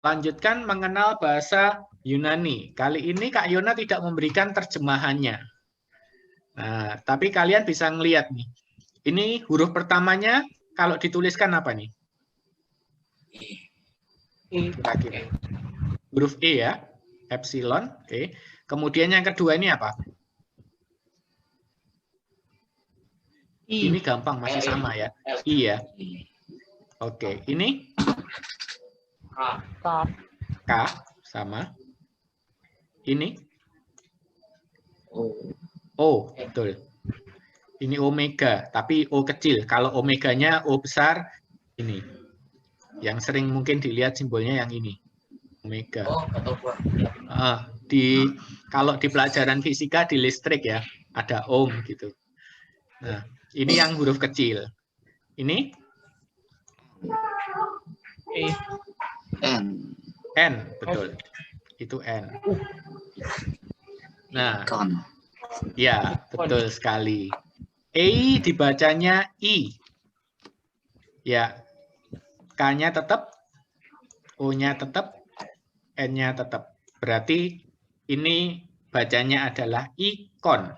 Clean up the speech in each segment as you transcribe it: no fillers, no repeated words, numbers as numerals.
lanjutkan mengenal bahasa Yunani. Kali ini Kak Yona tidak memberikan terjemahannya. Nah, tapi kalian bisa ngelihat nih. Ini huruf pertamanya kalau dituliskan apa nih? Kira-kira. Huruf E ya, epsilon. Oke. Kemudian yang kedua ini apa? Ini gampang, masih sama ya. I ya. Oke, ini K sama. Ini O, betul. Ini omega, tapi O kecil. Kalau omeganya O besar, ini. Yang sering mungkin dilihat simbolnya yang ini. Omega. Kalau di pelajaran fisika di listrik ya, ada ohm gitu. Nah, ini yang huruf kecil. Ini N, betul. Itu N. Nah, ya, betul sekali. E dibacanya I. Ya, K-nya tetap, O-nya tetap, N-nya tetap. Berarti ini bacanya adalah ikon.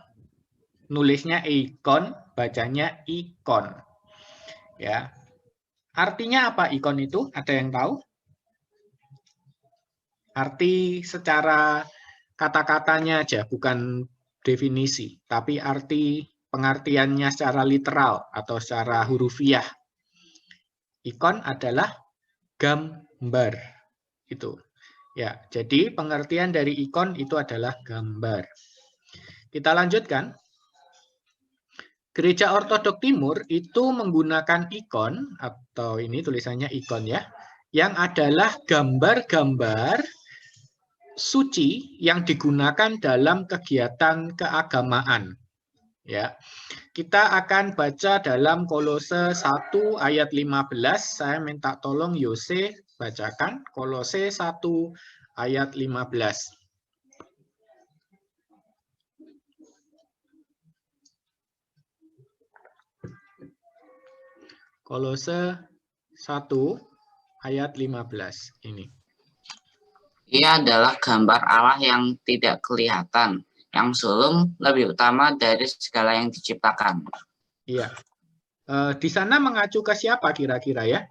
Nulisnya ikon, bacanya ikon. Ya. Artinya apa ikon itu? Ada yang tahu? Arti secara kata-katanya aja, bukan definisi, tapi arti pengertiannya secara literal atau secara hurufiah. Ikon adalah gambar. Itu. Ya, jadi pengertian dari ikon itu adalah gambar. Kita lanjutkan. Gereja Ortodok Timur itu menggunakan ikon, atau ini tulisannya ikon ya, yang adalah gambar-gambar suci yang digunakan dalam kegiatan keagamaan. Ya. Kita akan baca dalam Kolose 1 ayat 15. Saya minta tolong Yose bacakan Kolose 1 ayat 15. Kolose 1 ayat 15 ini. Ia adalah gambar Allah yang tidak kelihatan, yang sulung lebih utama dari segala yang diciptakan. Iya. Di sana mengacu ke siapa kira-kira ya?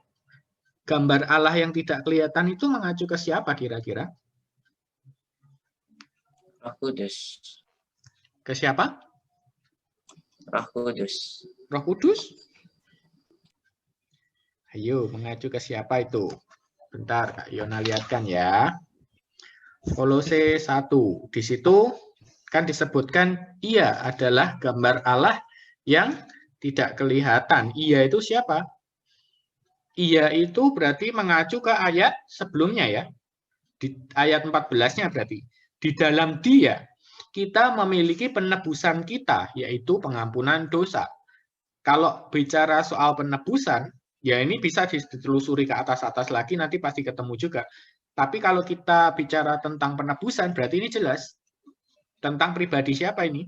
Gambar Allah yang tidak kelihatan itu mengacu ke siapa kira-kira? Roh Kudus. Ke siapa? Roh Kudus. Roh Kudus? Ayo, mengacu ke siapa itu? Bentar, Kak Yona lihatkan ya. Kolose 1. Di situ kan disebutkan ia adalah gambar Allah yang tidak kelihatan. Ia itu siapa? Ia itu berarti mengacu ke ayat sebelumnya ya. Di ayat 14-nya berarti. Di dalam Dia kita memiliki penebusan kita, yaitu pengampunan dosa. Kalau bicara soal penebusan, ya ini bisa ditelusuri ke atas-atas lagi, nanti pasti ketemu juga. Tapi kalau kita bicara tentang penebusan, berarti ini jelas. Tentang pribadi siapa ini?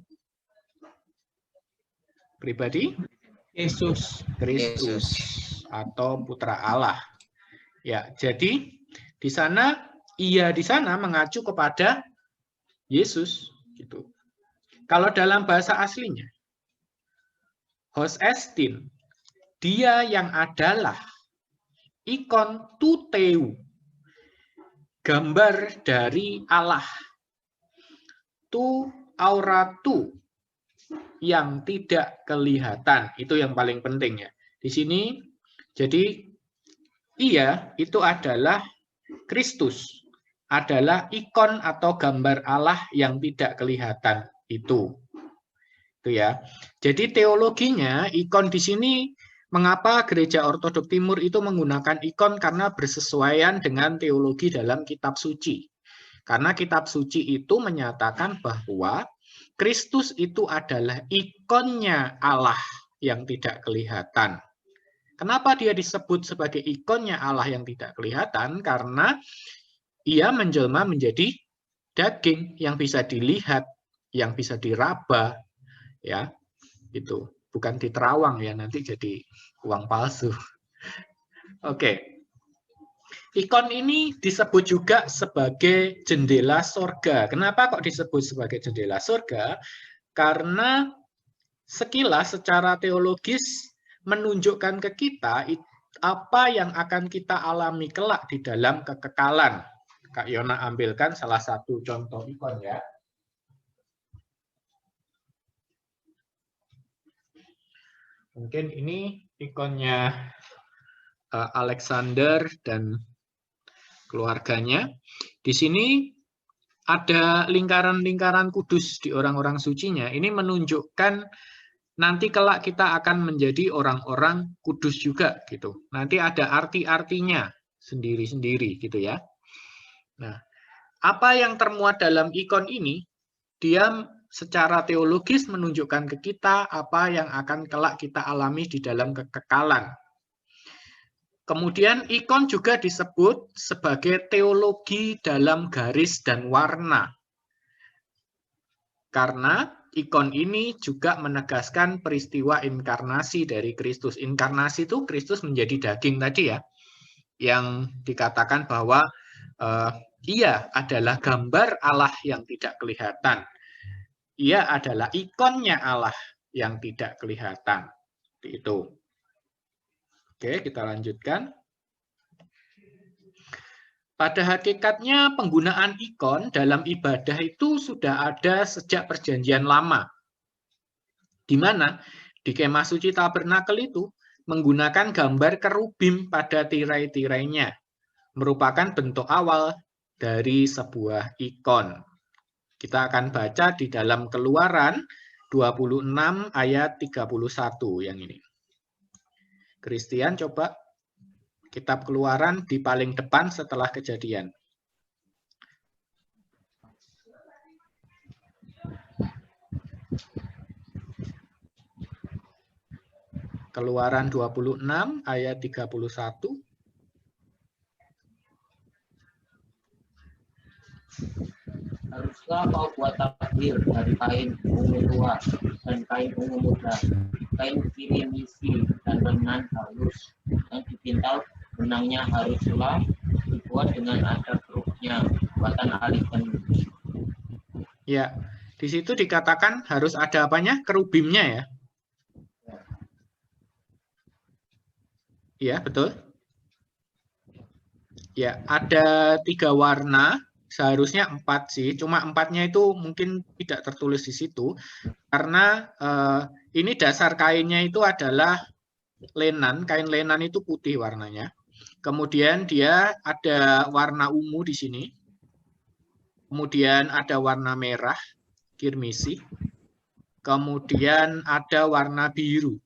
Pribadi? Yesus. Kristus atau Putra Allah. Ya, jadi di sana ia di sana mengacu kepada Yesus gitu. Kalau dalam bahasa aslinya Hos estin, dia yang adalah ikon tuteu, gambar dari Allah. Tu auratu, yang tidak kelihatan. Itu yang paling penting ya. Di sini, jadi ia itu adalah Kristus, adalah ikon atau gambar Allah yang tidak kelihatan. Itu ya. Jadi teologinya ikon di sini, mengapa gereja Ortodok Timur itu menggunakan ikon, karena bersesuaian dengan teologi dalam kitab suci. Karena kitab suci itu menyatakan bahwa Kristus itu adalah ikonnya Allah yang tidak kelihatan. Kenapa dia disebut sebagai ikonnya Allah yang tidak kelihatan? Karena ia menjelma menjadi daging yang bisa dilihat, yang bisa diraba, ya, itu bukan diterawang ya, nanti jadi uang palsu. Oke. ikon ini disebut juga sebagai jendela surga. Kenapa kok disebut sebagai jendela surga? Karena sekilas secara teologis menunjukkan ke kita apa yang akan kita alami kelak di dalam kekekalan. Kak Yona ambilkan salah satu contoh ikon ya. Mungkin ini ikonnya Alexander dan keluarganya. Di sini ada lingkaran-lingkaran kudus di orang-orang sucinya. Ini menunjukkan nanti kelak kita akan menjadi orang-orang kudus juga gitu. Nanti ada arti-artinya sendiri-sendiri gitu ya. Nah, apa yang termuat dalam ikon ini, dia secara teologis menunjukkan ke kita apa yang akan kelak kita alami di dalam kekekalan. Kemudian ikon juga disebut sebagai teologi dalam garis dan warna. Karena ikon ini juga menegaskan peristiwa inkarnasi dari Kristus. Inkarnasi itu Kristus menjadi daging tadi ya, yang dikatakan bahwa ia adalah gambar Allah yang tidak kelihatan. Ia adalah ikonnya Allah yang tidak kelihatan. Itu. Oke, kita lanjutkan. Pada hakikatnya penggunaan ikon dalam ibadah itu sudah ada sejak Perjanjian Lama. Di mana di Kemah Suci Tabernakel itu menggunakan gambar kerubim pada tirai-tirainya, merupakan bentuk awal dari sebuah ikon. Kita akan baca di dalam Keluaran 26 ayat 31 yang ini. Christian coba kitab Keluaran di paling depan setelah Kejadian. Keluaran 26 ayat 31. Haruslah kau buat tabir dari kain ungu tua dan kain ungu muda, kain kirmisi dan benang halus, yang dipintal benangnya haruslah dibuat dengan ada keruknya, buatan alih tenun. Ya, di situ dikatakan harus ada apanya? Kerubimnya ya. Ya, betul. Ya, ada 3 warna. Seharusnya 4 sih, cuma 4-nya itu mungkin tidak tertulis di situ karena ini dasar kainnya itu adalah lenan, kain lenan itu putih warnanya. Kemudian dia ada warna ungu di sini. Kemudian ada warna merah, kirmisi. Kemudian ada warna biru.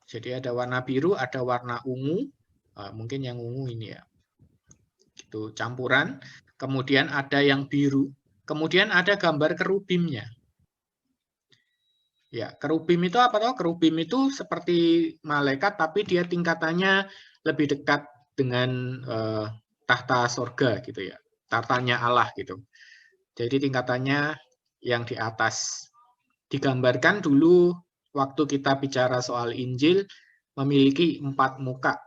Jadi ada warna biru, ada warna ungu. Mungkin yang ungu ini ya. Itu campuran, kemudian ada yang biru, kemudian ada gambar kerubimnya. Ya, kerubim itu apa toh? Kerubim itu seperti malaikat, tapi dia tingkatannya lebih dekat dengan tahta sorga gitu ya, tahtanya Allah gitu. Jadi tingkatannya yang di atas. Digambarkan dulu waktu kita bicara soal Injil memiliki 4 muka.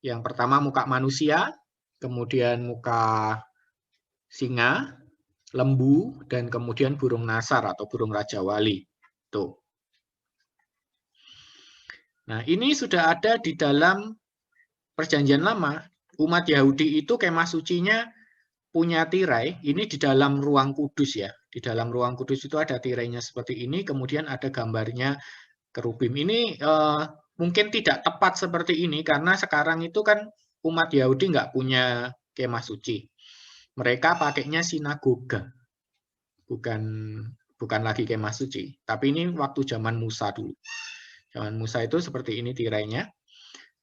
Yang pertama muka manusia, kemudian muka singa, lembu, dan kemudian burung nasar atau burung raja wali. Tuh. Nah, ini sudah ada di dalam Perjanjian Lama. Umat Yahudi itu kemah sucinya punya tirai, ini di dalam ruang kudus ya. Di dalam ruang kudus itu ada tirainya seperti ini, kemudian ada gambarnya kerubim. Ini mungkin tidak tepat seperti ini karena sekarang itu kan umat Yahudi nggak punya kemah suci. Mereka pakainya sinagoga, bukan lagi kemah suci. Tapi ini waktu zaman Musa dulu. Zaman Musa itu seperti ini tirainya.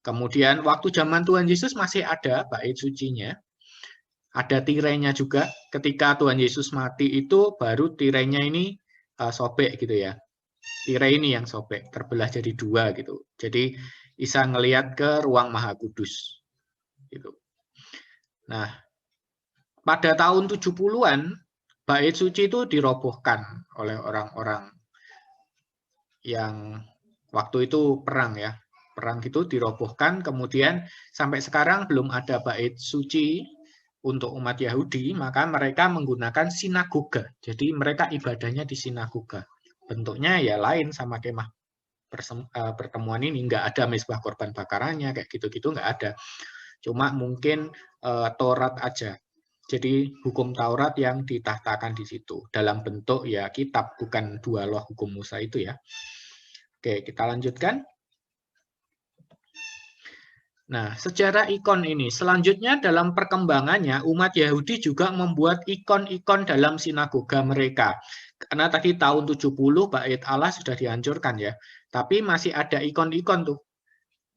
Kemudian waktu zaman Tuhan Yesus masih ada bait sucinya. Ada tirainya juga. Ketika Tuhan Yesus mati itu baru tirainya ini sobek gitu ya. Tirai ini yang sobek, terbelah jadi 2 gitu. Jadi bisa ngelihat ke ruang Maha Kudus. Gitu. Nah, pada tahun 70-an, bait suci itu dirobohkan oleh orang-orang yang waktu itu perang ya. perang itu dirobohkan, kemudian sampai sekarang belum ada bait suci untuk umat Yahudi, maka mereka menggunakan sinagoga. Jadi mereka ibadahnya di sinagoga. Bentuknya ya lain sama kemah pertemuan ini, nggak ada mezbah korban bakarannya, kayak gitu-gitu nggak ada. Cuma mungkin Taurat aja. Jadi hukum Taurat yang ditahtakan di situ dalam bentuk ya kitab, bukan dua loh hukum Musa itu ya. Oke, kita lanjutkan. Nah, sejarah ikon ini. Selanjutnya dalam perkembangannya, umat Yahudi juga membuat ikon-ikon dalam sinagoga mereka. Karena tadi tahun 70 bait Allah sudah dihancurkan ya. Tapi masih ada ikon-ikon tuh.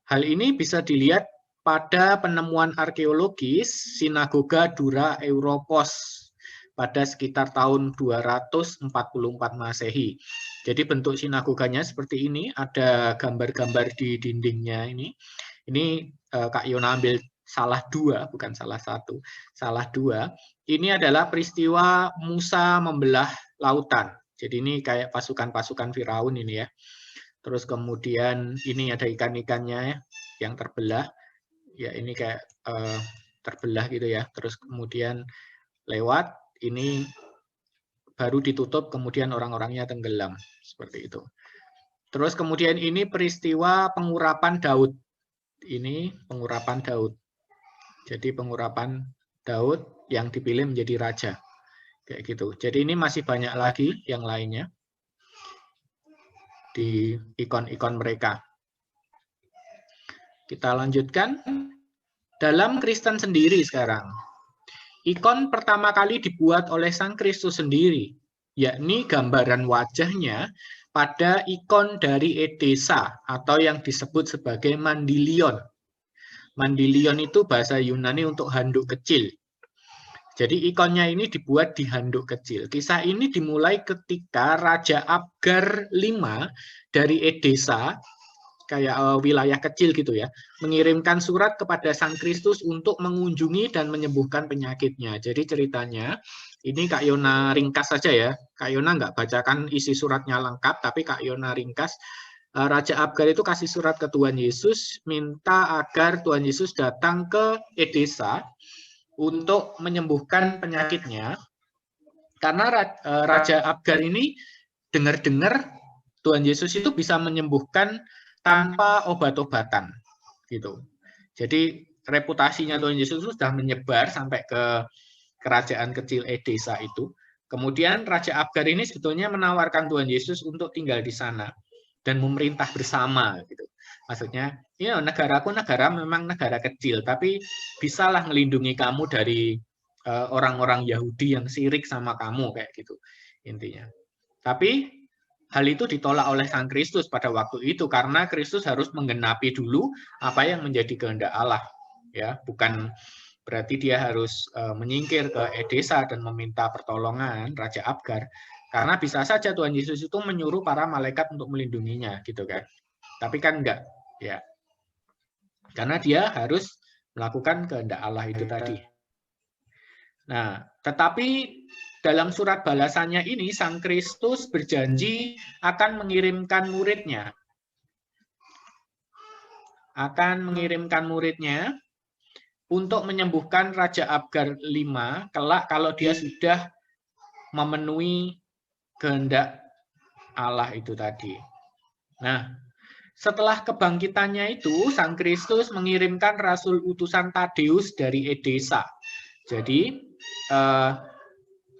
Hal ini bisa dilihat pada penemuan arkeologis sinagoga Dura Europos pada sekitar tahun 244 Masehi. Jadi bentuk sinagoganya seperti ini, ada gambar-gambar di dindingnya ini. Ini Kak Yona ambil salah dua, bukan salah satu, salah dua. Ini adalah peristiwa Musa membelah lautan. Jadi ini kayak pasukan-pasukan Firaun ini ya. Terus kemudian ini ada ikan-ikannya yang terbelah. Ya ini kayak terbelah gitu ya. Terus kemudian lewat, ini baru ditutup, kemudian orang-orangnya tenggelam. Seperti itu. Terus kemudian ini peristiwa pengurapan Daud. Ini pengurapan Daud. Jadi pengurapan Daud yang dipilih menjadi raja. Kayak gitu. Jadi ini masih banyak lagi yang lainnya di ikon-ikon mereka. Kita lanjutkan. Dalam Kristen sendiri sekarang. Ikon pertama kali dibuat oleh Sang Kristus sendiri, yakni gambaran wajahnya pada ikon dari Edessa atau yang disebut sebagai mandilion. Mandilion itu bahasa Yunani untuk handuk kecil. Jadi ikonnya ini dibuat di handuk kecil. Kisah ini dimulai ketika Raja Abgar V dari Edessa, kayak wilayah kecil gitu ya, mengirimkan surat kepada Sang Kristus untuk mengunjungi dan menyembuhkan penyakitnya. Jadi ceritanya, ini Kak Yona ringkas saja ya. Kak Yona nggak bacakan isi suratnya lengkap, tapi Kak Yona ringkas. Raja Abgar itu kasih surat ke Tuhan Yesus, minta agar Tuhan Yesus datang ke Edessa untuk menyembuhkan penyakitnya. Karena Raja Abgar ini dengar-dengar Tuhan Yesus itu bisa menyembuhkan tanpa obat-obatan, gitu. Jadi reputasinya Tuhan Yesus sudah menyebar sampai ke kerajaan kecil Edessa itu. Kemudian Raja Abgar ini sebetulnya menawarkan Tuhan Yesus untuk tinggal di sana dan memerintah bersama, gitu. Maksudnya, ya negaraku memang negara kecil, tapi bisalah melindungi kamu dari orang-orang Yahudi yang sirik sama kamu, kayak gitu intinya. Tapi hal itu ditolak oleh Sang Kristus pada waktu itu karena Kristus harus menggenapi dulu apa yang menjadi kehendak Allah, ya, bukan berarti dia harus menyingkir ke Edessa dan meminta pertolongan Raja Abgar. Karena bisa saja Tuhan Yesus itu menyuruh para malaikat untuk melindunginya, gitu kan. Tapi kan enggak, ya. Karena dia harus melakukan kehendak Allah itu tadi. Nah, tetapi dalam surat balasannya ini, Sang Kristus berjanji akan mengirimkan muridnya. Akan mengirimkan muridnya untuk menyembuhkan Raja Abgar V kelak kalau dia sudah memenuhi kehendak Allah itu tadi. Nah, setelah kebangkitannya itu, Sang Kristus mengirimkan Rasul utusan Tadeus dari Edessa. Jadi,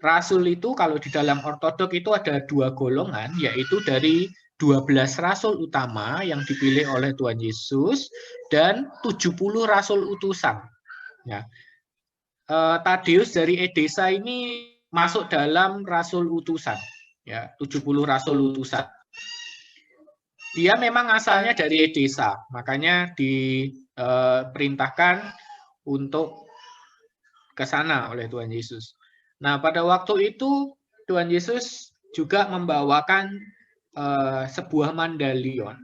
Rasul itu kalau di dalam ortodok itu ada dua golongan, yaitu dari 12 rasul utama yang dipilih oleh Tuhan Yesus dan 70 rasul utusan. Ya. Tadeus dari Edessa ini masuk dalam rasul utusan, ya, 70 rasul utusan. Dia memang asalnya dari Edessa, makanya diperintahkan untuk ke sana oleh Tuhan Yesus. Nah, pada waktu itu Tuhan Yesus juga membawakan sebuah mandilion,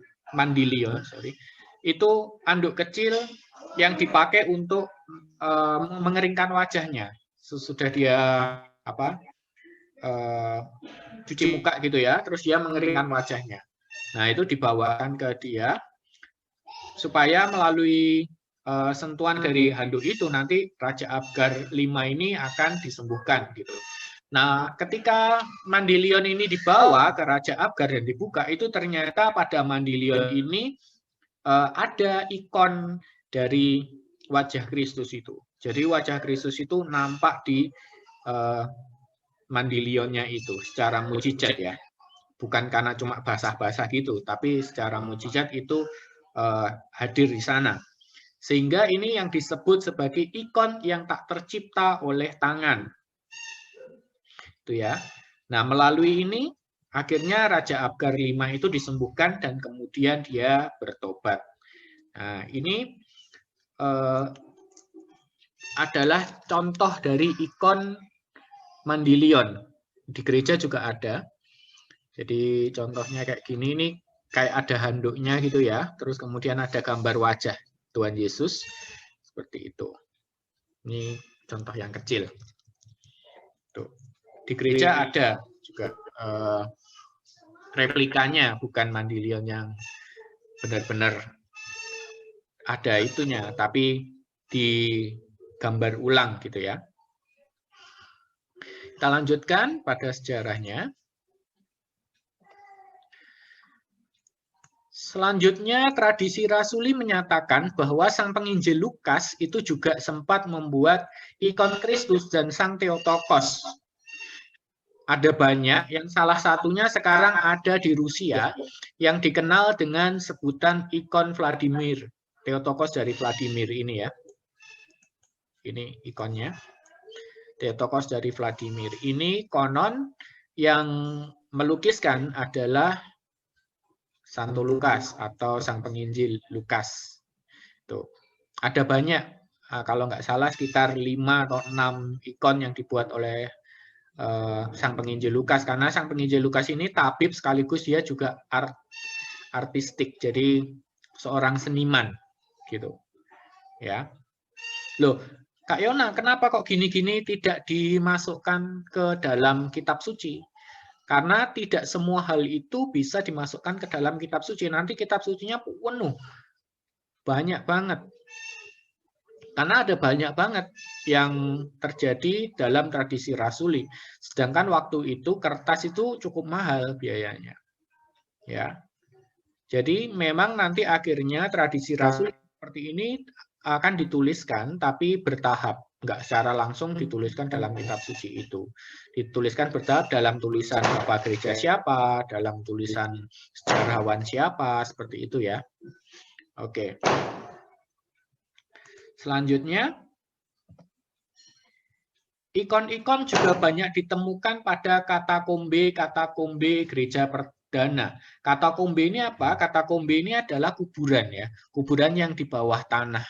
itu anduk kecil yang dipakai untuk mengeringkan wajahnya. Sudah dia cuci muka gitu ya, terus dia mengeringkan wajahnya. Nah, itu dibawakan ke dia. supaya melalui sentuhan dari handuk itu nanti Raja Abgar 5 ini akan disembuhkan gitu. Nah, ketika Mandilion ini dibawa ke Raja Abgar dan dibuka, itu ternyata pada Mandilion ini ada ikon dari wajah Kristus itu. Jadi wajah Kristus itu nampak di Mandilionnya itu secara mujizat ya. Bukan karena cuma basah-basah gitu, tapi secara mujizat itu hadir di sana. Sehingga ini yang disebut sebagai ikon yang tak tercipta oleh tangan. Itu ya. Nah, melalui ini akhirnya Raja Abgar 5 itu disembuhkan dan kemudian dia bertobat. Nah, ini adalah contoh dari ikon Mandilion. Di gereja juga ada. Jadi contohnya kayak gini, ini kayak ada handuknya gitu ya. Terus kemudian ada gambar wajah Tuhan Yesus. Seperti itu. Ini contoh yang kecil. Tuh. Di gereja ada juga replikanya, bukan Mandilion yang benar-benar ada itunya, tapi digambar ulang gitu ya. Kita lanjutkan pada sejarahnya. Selanjutnya, tradisi Rasuli menyatakan bahwa Sang Penginjil Lukas itu juga sempat membuat ikon Kristus dan Sang Theotokos. Ada banyak, yang salah satunya sekarang ada di Rusia, yang dikenal dengan sebutan ikon Vladimir. Theotokos dari Vladimir ini ya. Ini ikonnya. Theotokos dari Vladimir. Ini konon yang melukiskan adalah Santo Lukas atau Sang Penginjil Lukas. Tuh. Ada banyak, kalau nggak salah sekitar 5 atau 6 ikon yang dibuat oleh Sang Penginjil Lukas. Karena Sang Penginjil Lukas ini tabib sekaligus dia juga artistik, jadi seorang seniman gitu. Ya. Loh, Kak Yona, kenapa kok gini-gini tidak dimasukkan ke dalam kitab suci? Karena tidak semua hal itu bisa dimasukkan ke dalam kitab suci. Nanti kitab sucinya penuh. Banyak banget. Karena ada banyak banget yang terjadi dalam tradisi Rasuli. Sedangkan waktu itu kertas itu cukup mahal biayanya. Ya. Jadi memang nanti akhirnya tradisi Rasuli seperti ini akan dituliskan tapi bertahap. Nggak secara langsung dituliskan dalam kitab suci itu. Dituliskan bertahap dalam tulisan Bapak Gereja siapa, dalam tulisan sejarawan siapa, seperti itu ya. Oke. Selanjutnya, ikon-ikon juga banyak ditemukan pada katakombe gereja perdana. Katakombe ini apa? Katakombe ini adalah kuburan ya, kuburan yang di bawah tanah.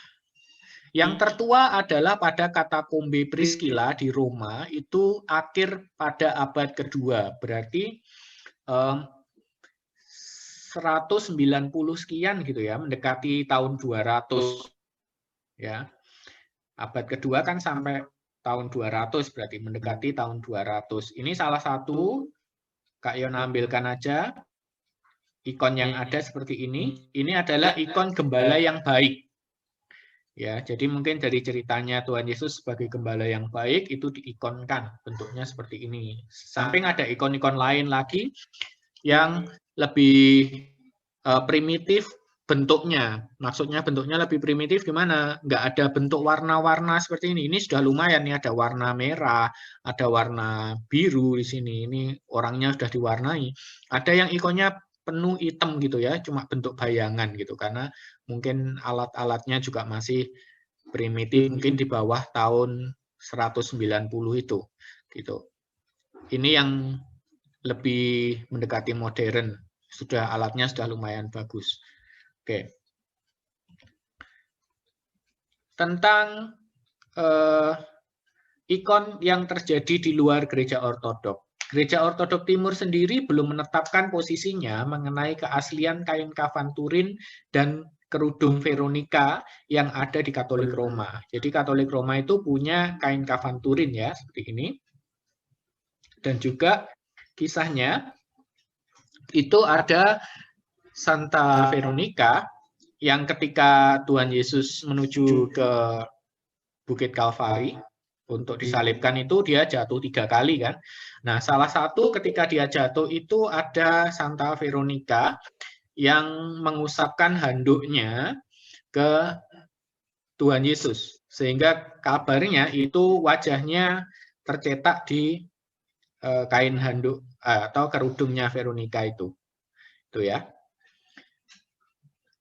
Yang tertua adalah pada katakombe Priscilla di Roma, itu akhir pada abad kedua, berarti 190 sekian gitu ya, mendekati tahun 200 ya. Abad kedua kan sampai tahun 200, berarti mendekati tahun 200. Ini salah satu, Kak Yon ambilkan aja ikon yang ada seperti ini. Ini adalah ikon gembala yang baik. Ya, jadi mungkin dari ceritanya Tuhan Yesus sebagai gembala yang baik itu diikonkan, bentuknya seperti ini. Samping ada ikon-ikon lain lagi yang lebih primitif bentuknya. Maksudnya bentuknya lebih primitif gimana? Nggak ada bentuk warna-warna seperti ini. Ini sudah lumayan nih, ada warna merah, ada warna biru di sini. Ini orangnya sudah diwarnai. Ada yang ikonnya penuh hitam gitu ya, cuma bentuk bayangan gitu, karena mungkin alat-alatnya juga masih primitif, mungkin di bawah tahun 190 itu gitu. Ini yang lebih mendekati modern, sudah alatnya sudah lumayan bagus. Oke. Tentang ikon yang terjadi di luar gereja ortodok. Gereja Ortodok Timur sendiri belum menetapkan posisinya mengenai keaslian kain kafan Turin dan kerudung Veronica yang ada di Katolik Roma. Jadi Katolik Roma itu punya kain kafan Turin ya, seperti ini. Dan juga kisahnya itu ada Santa Veronica yang ketika Tuhan Yesus menuju ke Bukit Kalvari untuk disalibkan itu dia jatuh 3 kali kan. Nah, salah satu ketika dia jatuh itu ada Santa Veronica yang mengusapkan handuknya ke Tuhan Yesus. Sehingga kabarnya itu wajahnya tercetak di kain handuk atau kerudungnya Veronica itu ya.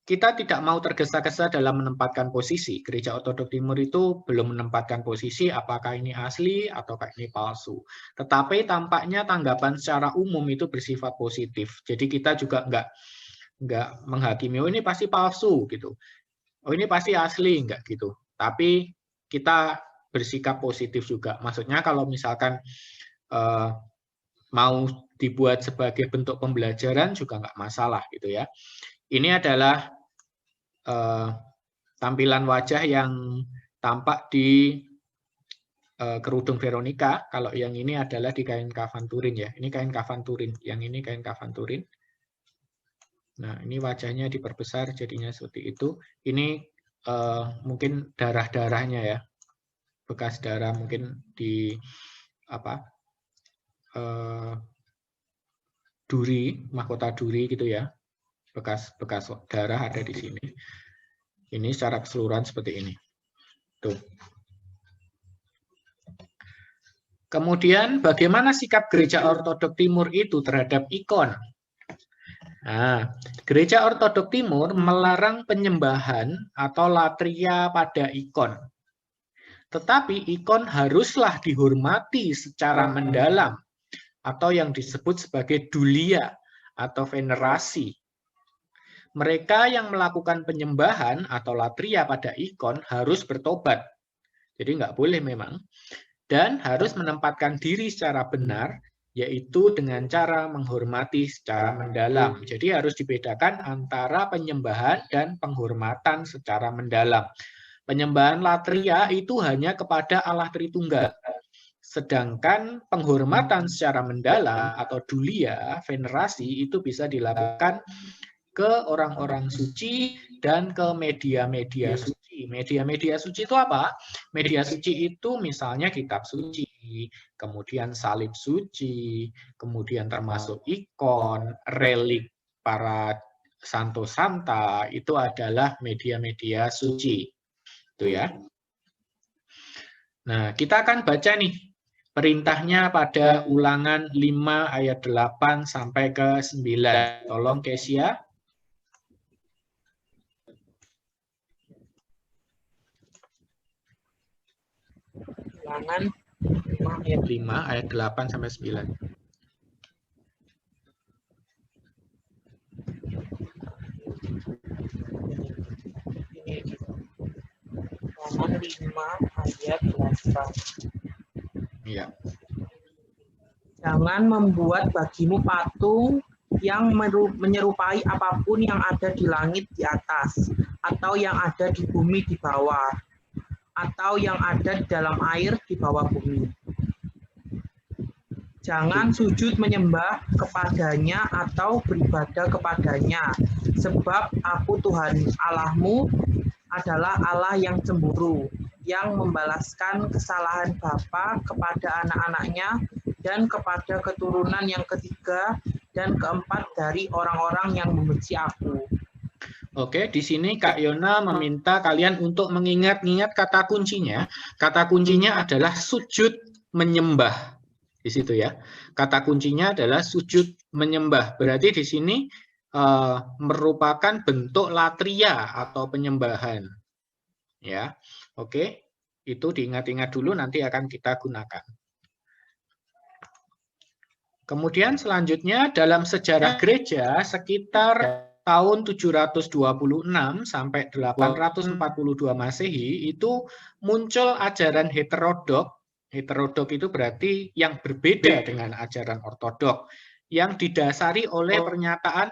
Kita tidak mau tergesa-gesa dalam menempatkan posisi. Gereja Ortodok Timur itu belum menempatkan posisi apakah ini asli ataukah ini palsu. Tetapi tampaknya tanggapan secara umum itu bersifat positif. Jadi kita juga nggak menghakimi, oh ini pasti palsu gitu. Oh ini pasti asli, enggak gitu. Tapi kita bersikap positif juga. Maksudnya kalau misalkan mau dibuat sebagai bentuk pembelajaran juga nggak masalah gitu ya. Ini adalah tampilan wajah yang tampak di kerudung Veronica. Kalau yang ini adalah di kain kafan Turin ya. Ini kain kafan Turin. Yang ini kain kafan Turin. Nah, ini wajahnya diperbesar jadinya seperti itu. Ini mungkin darah-darahnya ya. Bekas darah mungkin di duri, mahkota duri gitu ya. Bekas darah ada di sini. Ini secara keseluruhan seperti ini. Tuh. Kemudian bagaimana sikap Gereja Ortodok Timur itu terhadap ikon? Nah, Gereja Ortodok Timur melarang penyembahan atau latria pada ikon. Tetapi ikon haruslah dihormati secara mendalam atau yang disebut sebagai dulia atau venerasi. Mereka yang melakukan penyembahan atau latria pada ikon harus bertobat. Jadi nggak boleh memang. Dan harus menempatkan diri secara benar, yaitu dengan cara menghormati secara mendalam. Jadi harus dibedakan antara penyembahan dan penghormatan secara mendalam. Penyembahan latria itu hanya kepada Allah Tritunggal. Sedangkan penghormatan secara mendalam atau dulia, venerasi, itu bisa dilakukan ke orang-orang suci dan ke media-media suci. Media-media suci itu apa? Media suci itu misalnya kitab suci, kemudian salib suci, kemudian termasuk ikon, relik para santo santa, itu adalah media-media suci. Itu ya. Nah, kita akan baca nih perintahnya pada Ulangan 5 ayat 8 sampai ke 9. Tolong Kesia. Ulangan 5 ayat 8 sampai 9. Ulangan 5 ayat 8. Iya. Jangan membuat bagimu patung yang menyerupai apapun yang ada di langit di atas, atau yang ada di bumi di bawah, atau yang ada di dalam air di bawah bumi. Jangan sujud menyembah kepadanya atau beribadah kepadanya, sebab aku Tuhan Allahmu adalah Allah yang cemburu, yang membalaskan kesalahan bapa kepada anak-anaknya dan kepada keturunan yang ketiga dan keempat dari orang-orang yang membenci aku. Oke, di sini Kak Yona meminta kalian untuk mengingat-ingat kata kuncinya. Kata kuncinya adalah sujud menyembah. Di situ ya. Kata kuncinya adalah sujud menyembah. Berarti di sini merupakan bentuk latria atau penyembahan. Ya. Oke. Itu diingat-ingat dulu, nanti akan kita gunakan. Kemudian selanjutnya dalam sejarah gereja sekitar tahun 726 sampai 842 Masehi itu muncul ajaran heterodok. Heterodok itu berarti yang berbeda dengan ajaran ortodok, yang didasari oleh pernyataan,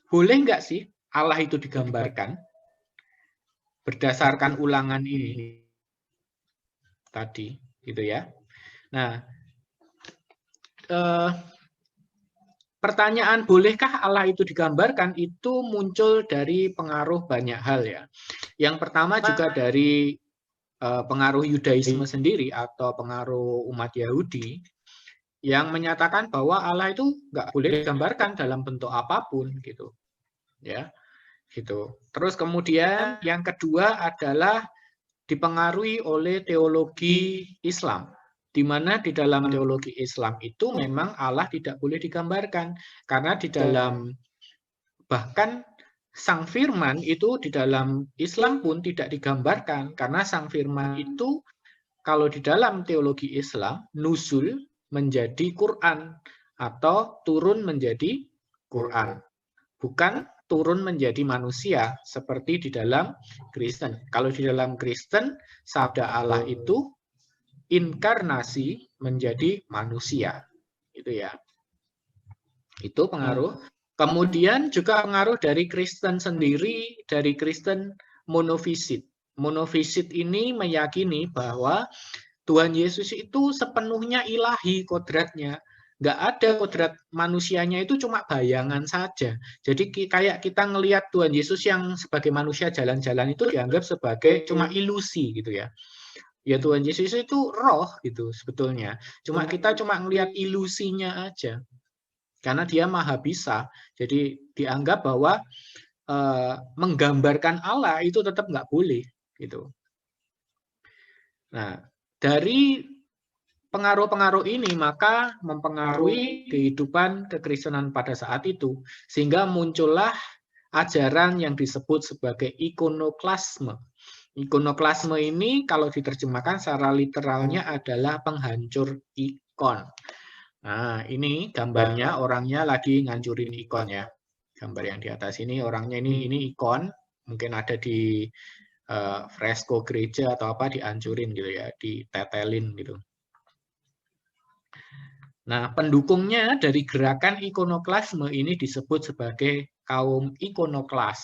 boleh nggak sih Allah itu digambarkan? Berdasarkan ulangan ini tadi, gitu ya. Nah, pertanyaan bolehkah Allah itu digambarkan itu muncul dari pengaruh banyak hal ya. Yang pertama juga dari pengaruh Yudaisme sendiri atau pengaruh umat Yahudi yang menyatakan bahwa Allah itu nggak boleh digambarkan dalam bentuk apapun gitu, ya, gitu. Terus kemudian yang kedua adalah dipengaruhi oleh teologi Islam, di mana di dalam teologi Islam itu memang Allah tidak boleh digambarkan karena di dalam bahkan Sang Firman itu di dalam Islam pun tidak digambarkan karena Sang Firman itu kalau di dalam teologi Islam nusul menjadi Quran atau turun menjadi Quran, bukan turun menjadi manusia seperti di dalam Kristen. Kalau di dalam Kristen sabda Allah itu inkarnasi menjadi manusia, itu ya. Itu pengaruh. Kemudian juga pengaruh dari Kristen sendiri, dari Kristen monofisit. Monofisit ini meyakini bahwa Tuhan Yesus itu sepenuhnya ilahi kodratnya. Nggak ada kodrat manusianya, itu cuma bayangan saja. Jadi kayak kita ngelihat Tuhan Yesus yang sebagai manusia jalan-jalan itu dianggap sebagai cuma ilusi gitu ya. Ya Tuhan Yesus itu roh gitu sebetulnya. Cuma kita cuma ngelihat ilusinya aja. Karena dia maha bisa, jadi dianggap bahwa menggambarkan Allah itu tetap nggak boleh, gitu. Nah, dari pengaruh-pengaruh ini maka mempengaruhi kehidupan kekristenan pada saat itu, sehingga muncullah ajaran yang disebut sebagai ikonoklasme. Ikonoklasme ini kalau diterjemahkan secara literalnya adalah penghancur ikon. Nah, ini gambarnya orangnya lagi ngancurin ikon ya. Gambar yang di atas ini orangnya ini ikon, mungkin ada di fresko gereja atau apa dihancurin gitu ya, ditetelin gitu. Nah, pendukungnya dari gerakan ikonoklasme ini disebut sebagai kaum ikonoklas.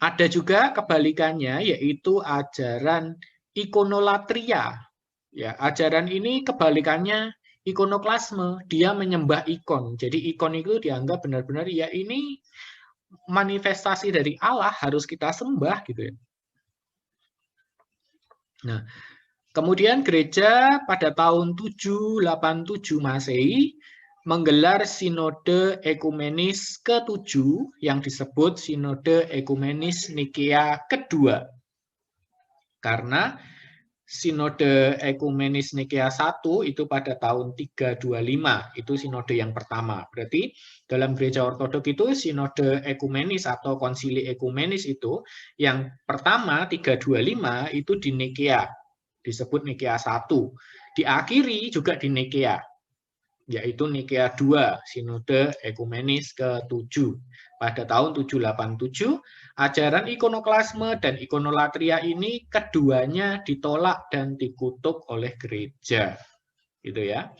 Ada juga kebalikannya yaitu ajaran ikonolatria. Ya, ajaran ini kebalikannya ikonoklasme, dia menyembah ikon. Jadi ikon itu dianggap benar-benar ya ini manifestasi dari Allah, harus kita sembah gitu ya. Nah, kemudian gereja pada tahun 787 Masehi menggelar sinode ekumenis ke-7 yang disebut sinode ekumenis Nikea kedua. Karena Sinode Ekumenis Nikea I itu pada tahun 325, itu sinode yang pertama. Berarti dalam gereja ortodok itu sinode ekumenis atau konsili ekumenis itu yang pertama 325 itu di Nikea, disebut Nikea I. Diakhiri juga di Nikea, yaitu Nikea II, sinode ekumenis ke-7. Pada tahun 787, ajaran ikonoklasme dan ikonolatria ini keduanya ditolak dan dikutuk oleh gereja. Gitu ya.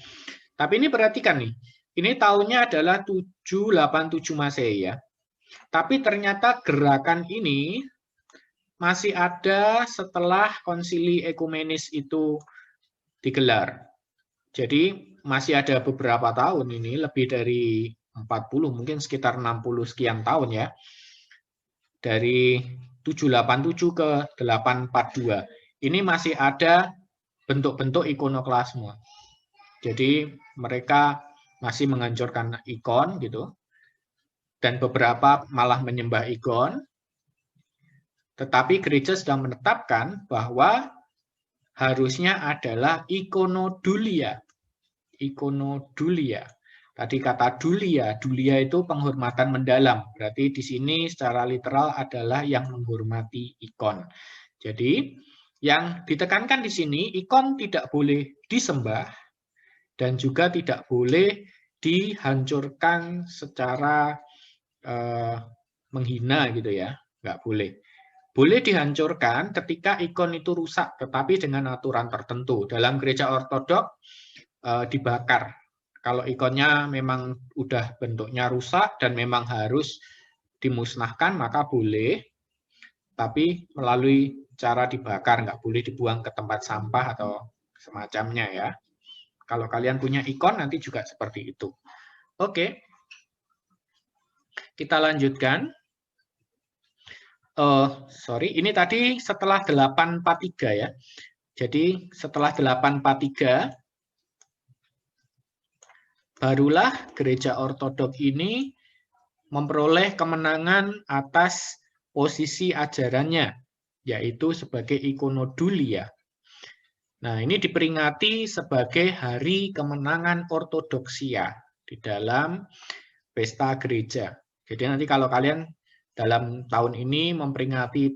Tapi ini perhatikan nih, ini tahunnya adalah 787 Masehi ya. Tapi ternyata gerakan ini masih ada setelah konsili ekumenis itu digelar. Jadi masih ada beberapa tahun ini, lebih dari 40, mungkin sekitar 60 sekian tahun ya. Dari 787 ke 842. Ini masih ada bentuk-bentuk ikonoklasme. Jadi mereka masih menghancurkan ikon gitu. Dan beberapa malah menyembah ikon. Tetapi gereja sedang menetapkan bahwa harusnya adalah ikonodulia. Ikonodulia. Tadi kata dulia, dulia itu penghormatan mendalam. Berarti di sini secara literal adalah yang menghormati ikon. Jadi yang ditekankan di sini, ikon tidak boleh disembah dan juga tidak boleh dihancurkan secara menghina gitu ya. Nggak boleh. Boleh dihancurkan ketika ikon itu rusak, tetapi dengan aturan tertentu. Dalam gereja ortodok dibakar. Kalau ikonnya memang udah bentuknya rusak dan memang harus dimusnahkan, maka boleh. Tapi melalui cara dibakar, nggak boleh dibuang ke tempat sampah atau semacamnya ya. Kalau kalian punya ikon, nanti juga seperti itu. Oke. Kita lanjutkan. Sorry, ini tadi setelah 843 ya. Jadi setelah 843, barulah gereja ortodok ini memperoleh kemenangan atas posisi ajarannya, yaitu sebagai ikonodulia. Nah, ini diperingati sebagai hari kemenangan ortodoksia di dalam pesta gereja. Jadi nanti kalau kalian dalam tahun ini memperingati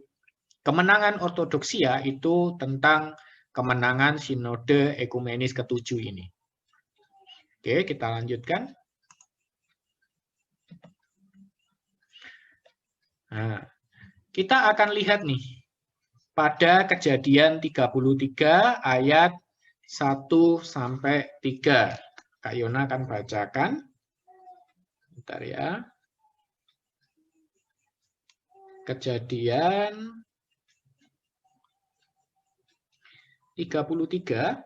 kemenangan ortodoksia, itu tentang kemenangan sinode ekumenis ke-7 ini. Oke, kita lanjutkan. Nah, kita akan lihat nih pada Kejadian 33 ayat 1 sampai 3. Kak Yona akan bacakan. Bentar ya. Kejadian 33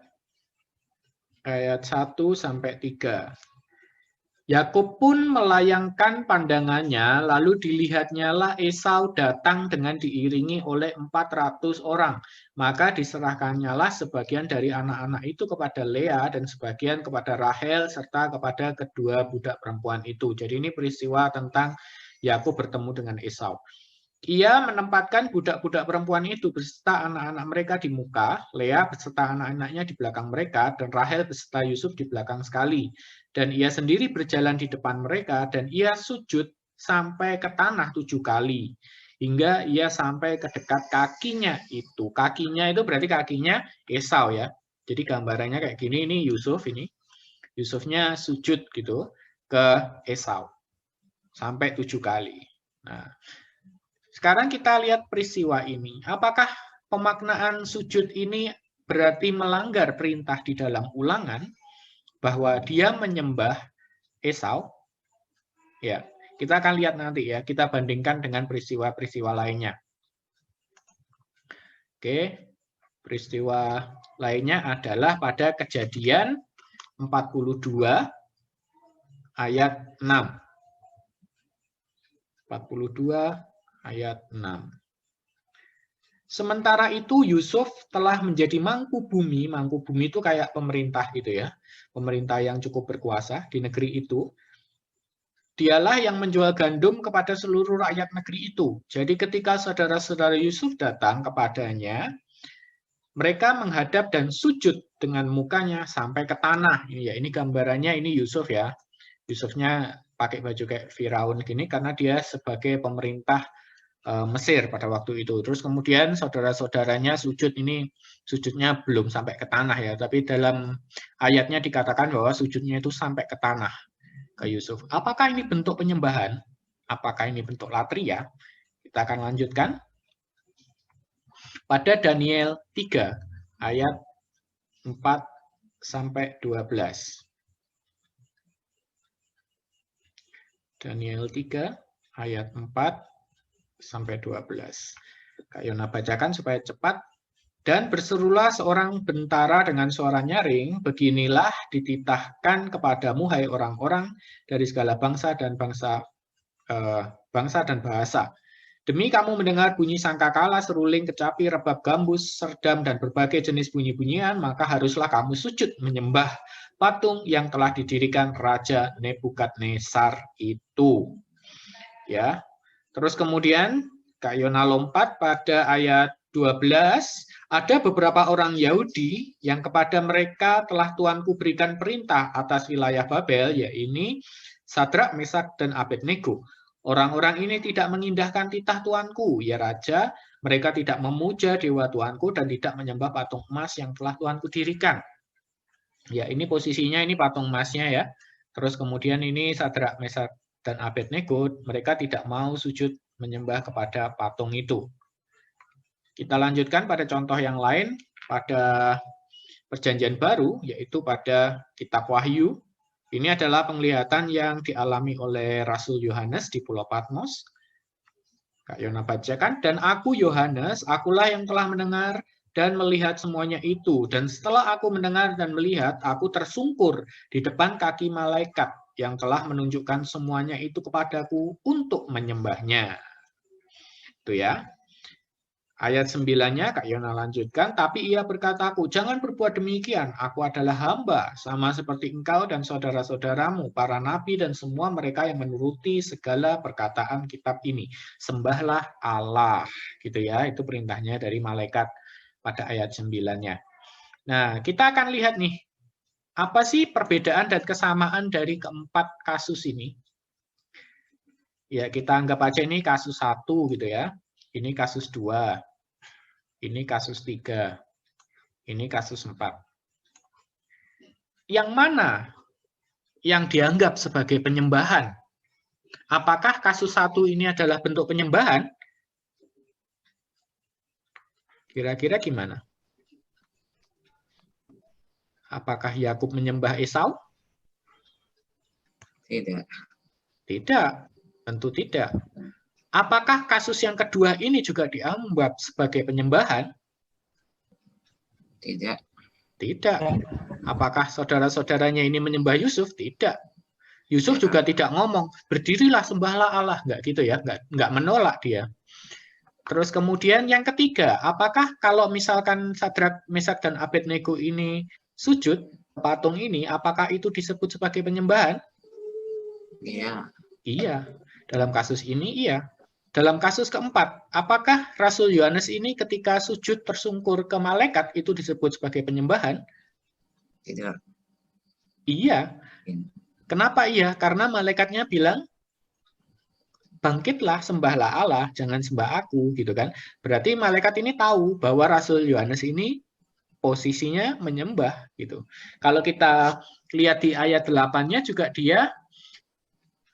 ayat 1 sampai 3. Yakub pun melayangkan pandangannya, lalu dilihatnyalah Esau datang dengan diiringi oleh 400 orang. Maka diserahkannyalah sebagian dari anak-anak itu kepada Lea dan sebagian kepada Rahel serta kepada kedua budak perempuan itu. Jadi ini peristiwa tentang Yakub bertemu dengan Esau. Ia menempatkan budak-budak perempuan itu beserta anak-anak mereka di muka, Lea beserta anak-anaknya di belakang mereka, dan Rahel beserta Yusuf di belakang sekali. Dan ia sendiri berjalan di depan mereka, dan ia sujud sampai ke tanah 7 kali. Hingga ia sampai ke dekat kakinya itu. Kakinya itu berarti kakinya Esau ya. Jadi gambarannya kayak gini, ini Yusuf ini. Yusufnya sujud gitu ke Esau. Sampai 7 kali. Nah, sekarang kita lihat peristiwa ini. Apakah pemaknaan sujud ini berarti melanggar perintah di dalam Ulangan bahwa dia menyembah Esau? Ya, kita akan lihat nanti ya. Kita bandingkan dengan peristiwa-peristiwa lainnya. Oke, peristiwa lainnya adalah pada Kejadian 42 ayat 6. 42 ayat 6. Sementara itu Yusuf telah menjadi mangku bumi. Mangku bumi itu kayak pemerintah gitu ya. Pemerintah yang cukup berkuasa di negeri itu. Dialah yang menjual gandum kepada seluruh rakyat negeri itu. Jadi ketika saudara-saudara Yusuf datang kepadanya, mereka menghadap dan sujud dengan mukanya sampai ke tanah. Ini gambarannya, ini Yusuf ya. Yusufnya pakai baju kayak Firaun gini karena dia sebagai pemerintah Mesir pada waktu itu. Terus kemudian saudara-saudaranya sujud, ini sujudnya belum sampai ke tanah ya, tapi dalam ayatnya dikatakan bahwa sujudnya itu sampai ke tanah ke Yusuf. Apakah ini bentuk penyembahan? Apakah ini bentuk latria? Kita akan lanjutkan. Pada Daniel 3 ayat 4 sampai 12. Daniel 3 ayat 4 sampai 12. Kak Yona bacakan supaya cepat. Dan berserulah seorang bentara dengan suara nyaring, beginilah dititahkan kepadamu hai orang-orang dari segala bangsa dan bangsa dan bahasa. Demi kamu mendengar bunyi sangkakala, seruling, kecapi, rebab gambus, serdam, dan berbagai jenis bunyi-bunyian, maka haruslah kamu sujud menyembah patung yang telah didirikan Raja Nebukadnezar itu. Ya. Terus kemudian Kak Yona lompat pada ayat 12, ada beberapa orang Yahudi yang kepada mereka telah Tuanku berikan perintah atas wilayah Babel, yaitu Sadrak, Mesak, dan Abednego. Orang-orang ini tidak mengindahkan titah Tuanku, ya Raja, mereka tidak memuja dewa Tuanku dan tidak menyembah patung emas yang telah Tuanku dirikan. Ya, ini posisinya, ini patung emasnya ya. Terus kemudian ini Sadrak, Mesak, dan Abednego, mereka tidak mau sujud menyembah kepada patung itu. Kita lanjutkan pada contoh yang lain, pada Perjanjian Baru, yaitu pada Kitab Wahyu. Ini adalah penglihatan yang dialami oleh Rasul Yohanes di Pulau Patmos. Kak Yona bacakan, dan aku Yohanes, akulah yang telah mendengar dan melihat semuanya itu. Dan setelah aku mendengar dan melihat, aku tersungkur di depan kaki malaikat yang telah menunjukkan semuanya itu kepadaku untuk menyembahnya. Itu ya. Ayat 9-nya Kak Yona lanjutkan, tapi ia berkataku, jangan berbuat demikian, aku adalah hamba, sama seperti engkau dan saudara-saudaramu, para nabi dan semua mereka yang menuruti segala perkataan kitab ini. Sembahlah Allah, gitu ya, itu perintahnya dari malaikat pada ayat 9-nya. Nah, kita akan lihat nih, apa sih perbedaan dan kesamaan dari keempat kasus ini? Ya, kita anggap aja ini kasus 1 gitu ya. Ini kasus 2, ini kasus 3, ini kasus 4. Yang mana yang dianggap sebagai penyembahan? Apakah kasus 1 ini adalah bentuk penyembahan? Kira-kira gimana? Apakah Yakub menyembah Esau? Tidak. Tidak, tentu tidak. Apakah kasus yang kedua ini juga dianggap sebagai penyembahan? Tidak. Tidak. Apakah saudara-saudaranya ini menyembah Yusuf? Tidak. Yusuf juga tidak ngomong, berdirilah sembahlah Allah. Enggak gitu ya, enggak menolak dia. Terus kemudian yang ketiga, apakah kalau misalkan Sadrak, Mesak, dan Abednego ini sujud, patung ini, apakah itu disebut sebagai penyembahan? Iya. Iya. Dalam kasus ini iya. Dalam kasus keempat, apakah Rasul Yohanes ini ketika sujud tersungkur ke malaikat itu disebut sebagai penyembahan? Tidak. Iya. Kenapa iya? Karena malaikatnya bilang, bangkitlah, sembahlah Allah, jangan sembah aku, gitu kan. Berarti malaikat ini tahu bahwa Rasul Yohanes ini posisinya menyembah, gitu. Kalau kita lihat di ayat 8-nya juga dia,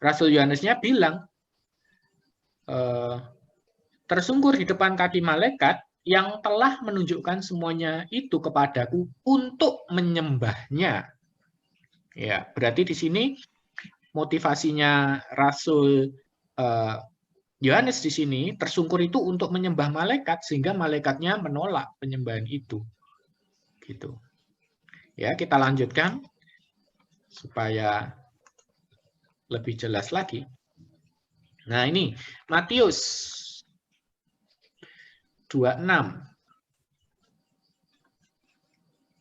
Rasul Yohanesnya bilang, tersungkur di depan kaki malaikat yang telah menunjukkan semuanya itu kepadaku untuk menyembahnya. Ya, berarti di sini motivasinya Rasul Yohanes di sini tersungkur itu untuk menyembah malaikat sehingga malaikatnya menolak penyembahan itu. Gitu. Ya, kita lanjutkan supaya lebih jelas lagi. Nah, ini Matius 26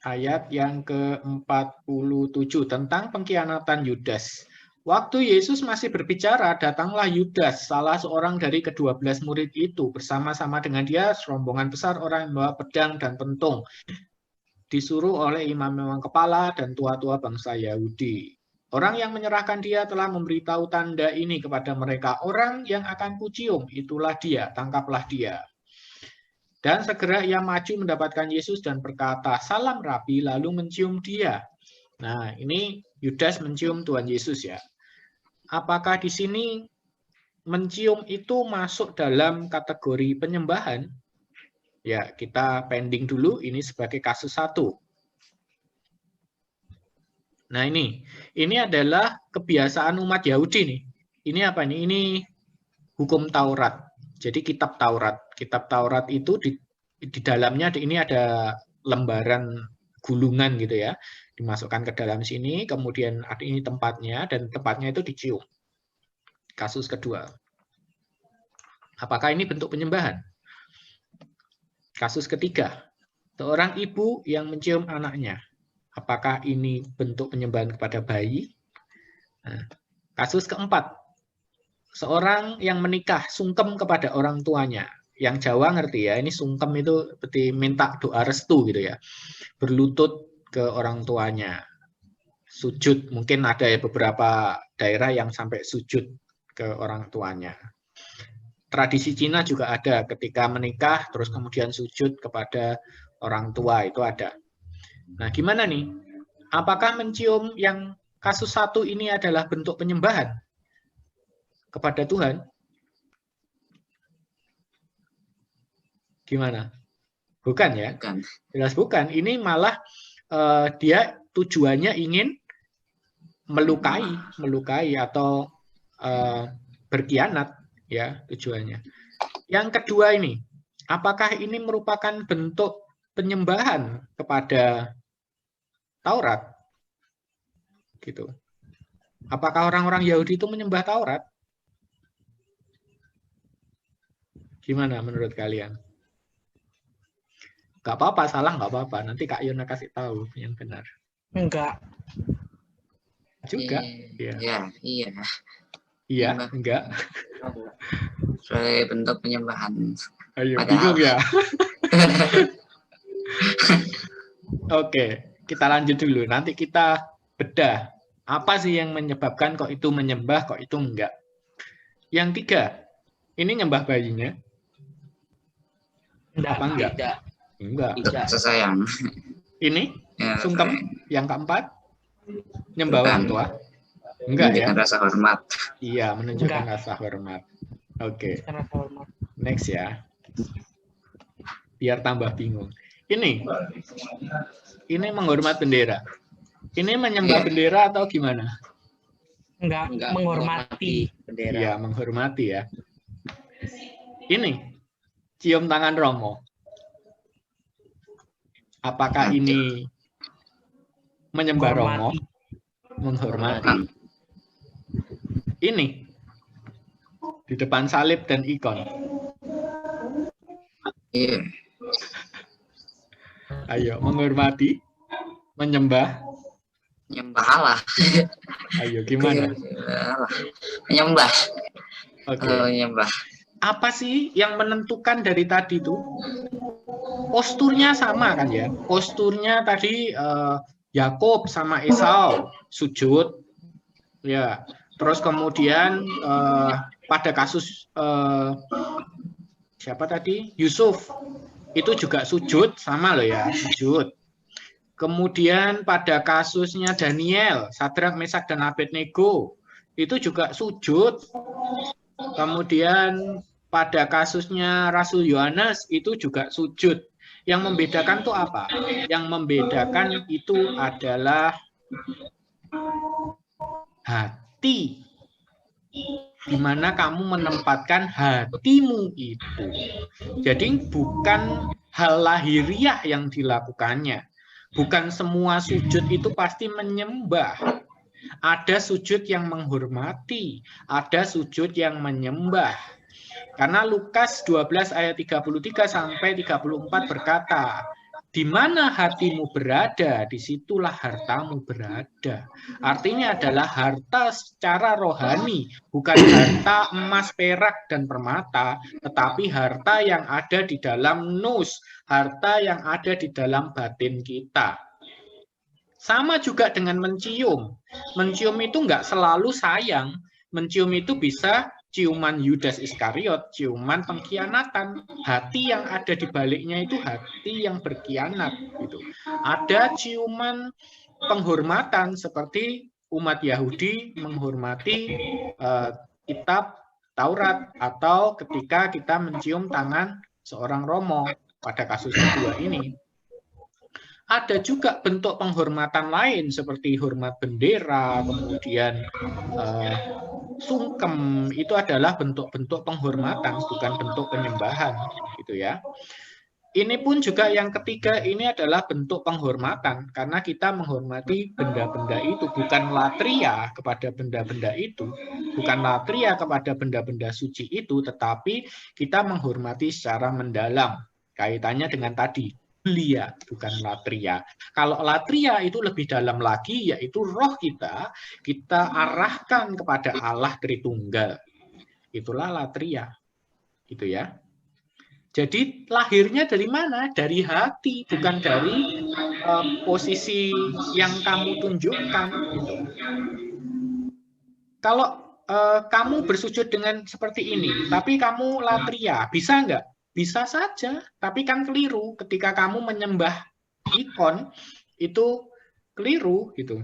ayat yang ke-47 tentang pengkhianatan Yudas. Waktu Yesus masih berbicara, datanglah Yudas, salah seorang dari ke-12 murid itu. Bersama-sama dengan dia, serombongan besar orang yang membawa pedang dan pentung. Disuruh oleh imam-imam kepala dan tua-tua bangsa Yahudi. Orang yang menyerahkan dia telah memberitahu tanda ini kepada mereka. Orang yang akan kucium, itulah dia, tangkaplah dia. Dan segera ia maju mendapatkan Yesus dan berkata, salam Rabi, lalu mencium dia. Nah, ini Yudas mencium Tuhan Yesus ya. Apakah di sini mencium itu masuk dalam kategori penyembahan? Ya, kita pending dulu ini sebagai kasus 1. Nah, ini adalah kebiasaan umat Yahudi nih. Ini apa nih? Ini hukum Taurat. Jadi kitab Taurat. Kitab Taurat itu di dalamnya ini ada lembaran gulungan gitu ya. Dimasukkan ke dalam sini, kemudian ini tempatnya, dan tempatnya itu dicium. Kasus kedua. Apakah ini bentuk penyembahan? Kasus ketiga. Seorang ibu yang mencium anaknya. Apakah ini bentuk penyembahan kepada bayi? Nah, kasus keempat. Seorang yang menikah sungkem kepada orang tuanya. Yang Jawa ngerti ya, ini sungkem itu seperti minta doa restu gitu ya. Berlutut ke orang tuanya. Sujud, mungkin ada ya beberapa daerah yang sampai sujud ke orang tuanya. Tradisi Cina juga ada ketika menikah terus kemudian sujud kepada orang tua, itu ada. Nah, gimana nih? Apakah mencium yang kasus 1 ini adalah bentuk penyembahan kepada Tuhan? Gimana? Bukan ya? Bukan. Jelas bukan. Ini malah dia tujuannya ingin melukai atau berkhianat ya tujuannya. Yang kedua ini, apakah ini merupakan bentuk penyembahan kepada Taurat? Gitu. Apakah orang-orang Yahudi itu menyembah Taurat? Gimana menurut kalian? Gak apa-apa, salah nggak apa-apa. Nanti Kak Yona kasih tahu yang benar. Enggak. Juga. Iya. Iya. Iya, Menyembah. enggak. Sebagai bentuk penyembahan. Ayo, Padahal. bingung ya. Oke, kita lanjut dulu. Nanti kita bedah. Apa sih yang menyebabkan kok itu menyembah, kok itu enggak? Yang 3, ini nyembah bayinya? Apa enggak? Tidak. Enggak. Tidak. Sesayang. Ini Ya, sungkem. Yang 4, nyembah Bukan. orang tua? Enggak ya? menunjukkan rasa hormat. Iya, menunjukkan Enggak. rasa hormat. Oke, Karena hormat. next ya. Biar tambah bingung. Ini menghormat bendera. Ini menyembah Iya. bendera atau gimana? Enggak, Enggak menghormati. bendera. Iya, menghormati ya. Ini cium tangan Romo. Apakah ini menyembah Romo? Menghormati. Menghormati. Ini di depan salib dan ikon. Iya. Ayo, menghormati, menyembah. Menyembah Allah. Ayo, gimana? Allah. Menyembah. Oke. Menyembah. Apa sih yang menentukan dari tadi tuh? Posturnya sama kan ya? Posturnya tadi Yakub sama Esau sujud, ya. Terus kemudian pada kasus siapa tadi? Yusuf itu juga sujud, sama loh ya, sujud. Kemudian pada kasusnya Daniel, Sadrak, Mesak, dan Abednego itu juga sujud. Kemudian pada kasusnya Rasul Yohanes itu juga sujud. Yang membedakan tuh apa? Yang membedakan itu adalah hati. Di mana kamu menempatkan hatimu itu. Jadi bukan hal lahiriah yang dilakukannya. Bukan semua sujud itu pasti menyembah. Ada sujud yang menghormati, ada sujud yang menyembah. Karena Lukas 12 ayat 33 sampai 34 berkata, di mana hatimu berada, disitulah hartamu berada. Artinya adalah harta secara rohani, bukan harta emas, perak, dan permata, tetapi harta yang ada di dalam nus, harta yang ada di dalam batin kita. Sama juga dengan mencium. Mencium itu nggak selalu sayang. Mencium itu bisa ciuman Yudas Iskariot, ciuman pengkhianatan. Hati yang ada di baliknya itu hati yang berkhianat. Gitu. Ada ciuman penghormatan seperti umat Yahudi menghormati kitab Taurat, atau ketika kita mencium tangan seorang Romo pada kasus kedua ini. Ada juga bentuk penghormatan lain seperti hormat bendera, kemudian sungkem, itu adalah bentuk-bentuk penghormatan, bukan bentuk penyembahan, gitu ya. Ini pun juga yang ketiga, ini adalah bentuk penghormatan karena kita menghormati benda-benda itu, bukan latria kepada benda-benda itu, bukan latria kepada benda-benda suci itu, tetapi kita menghormati secara mendalam. Kaitannya dengan tadi, lia, bukan latria. Kalau latria itu lebih dalam lagi, yaitu roh kita arahkan kepada Allah Tritunggal. Itulah latria. Gitu ya. Jadi lahirnya dari mana? Dari hati, bukan dari posisi yang kamu tunjukkan. Gitu. Kalau kamu bersujud dengan seperti ini, tapi kamu latria, bisa nggak? Bisa saja, tapi kan keliru. Ketika kamu menyembah ikon, itu keliru. Gitu.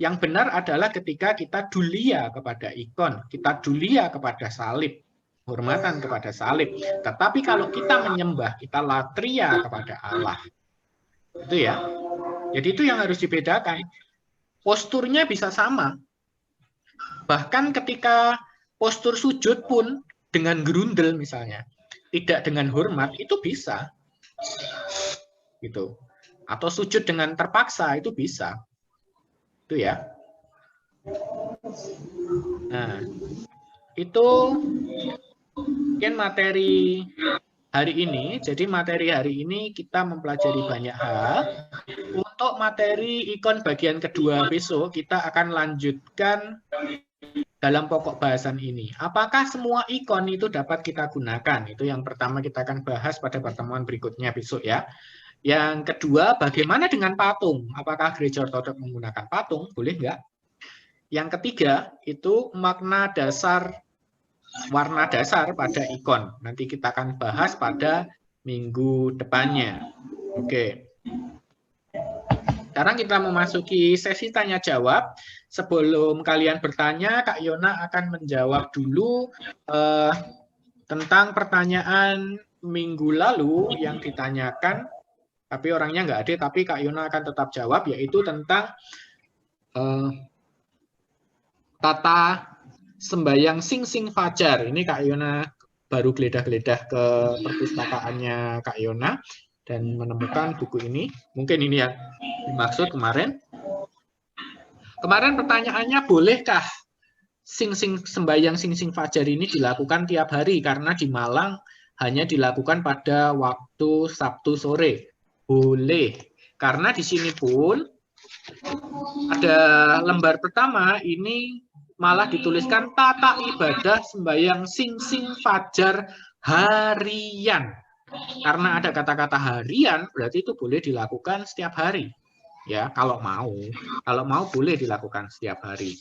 Yang benar adalah ketika kita dulia kepada ikon, kita dulia kepada salib. Hormatan kepada salib. Tetapi kalau kita menyembah, kita latria kepada Allah. Itu ya. Jadi itu yang harus dibedakan. Posturnya bisa sama. Bahkan ketika postur sujud pun dengan gerundel misalnya, tidak dengan hormat, itu bisa. Gitu. Atau sujud dengan terpaksa, itu bisa. Itu ya. Nah, itu mungkin materi hari ini. Jadi materi hari ini kita mempelajari banyak hal. Untuk materi ikon bagian kedua besok, kita akan lanjutkan dalam pokok bahasan ini. Apakah semua ikon itu dapat kita gunakan? Itu yang pertama kita akan bahas pada pertemuan berikutnya besok ya. Yang kedua, bagaimana dengan patung? Apakah gereja ortodok menggunakan patung? Boleh nggak? Yang ketiga, itu makna dasar, warna dasar pada ikon. Nanti kita akan bahas pada minggu depannya. Oke. Sekarang kita memasuki sesi tanya-jawab. Sebelum kalian bertanya, Kak Yona akan menjawab dulu tentang pertanyaan minggu lalu yang ditanyakan. Tapi orangnya nggak ada, tapi Kak Yona akan tetap jawab, yaitu tentang tata sembahyang sing-sing fajar. Ini Kak Yona baru geledah-geledah ke perpustakaannya Kak Yona dan menemukan buku ini. Mungkin ini yang dimaksud kemarin. Kemarin pertanyaannya, bolehkah sembahyang sing-sing fajar ini dilakukan tiap hari? Karena di Malang hanya dilakukan pada waktu Sabtu sore. Boleh, karena di sini pun ada lembar pertama ini malah dituliskan tata ibadah sembahyang sing-sing fajar harian. Karena ada kata-kata harian, berarti itu boleh dilakukan setiap hari. Ya, kalau mau boleh dilakukan setiap hari.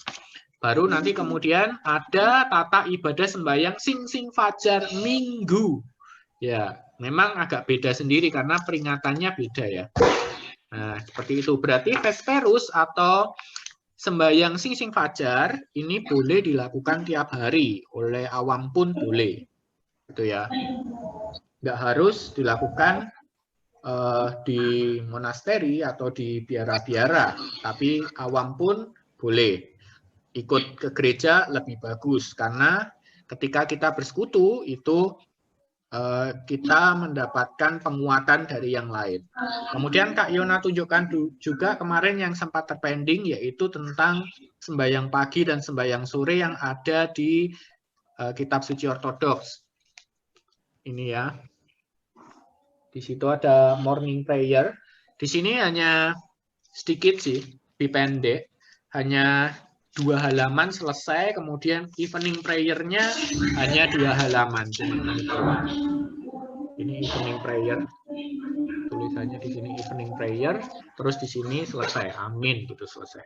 Baru nanti kemudian ada tata ibadah sembahyang sing-sing fajar minggu. Ya, memang agak beda sendiri karena peringatannya beda ya. Nah, seperti itu. Berarti Vesperus atau sembahyang sing-sing fajar ini boleh dilakukan tiap hari. Oleh awam pun boleh. Gitu ya. Nggak harus dilakukan di monasteri atau di biara-biara. Tapi awam pun boleh. Ikut ke gereja lebih bagus. Karena ketika kita bersekutu itu kita mendapatkan penguatan dari yang lain. Kemudian Kak Yona tunjukkan juga kemarin yang sempat terpending, yaitu tentang sembahyang pagi dan sembahyang sore yang ada di kitab suci ortodoks. Ini ya. Di situ ada morning prayer. Di sini hanya sedikit sih, lebih pendek. Hanya 2 halaman selesai, kemudian evening prayer-nya hanya 2 halaman. Ini evening prayer, tulisannya di sini evening prayer, terus di sini selesai, amin gitu selesai.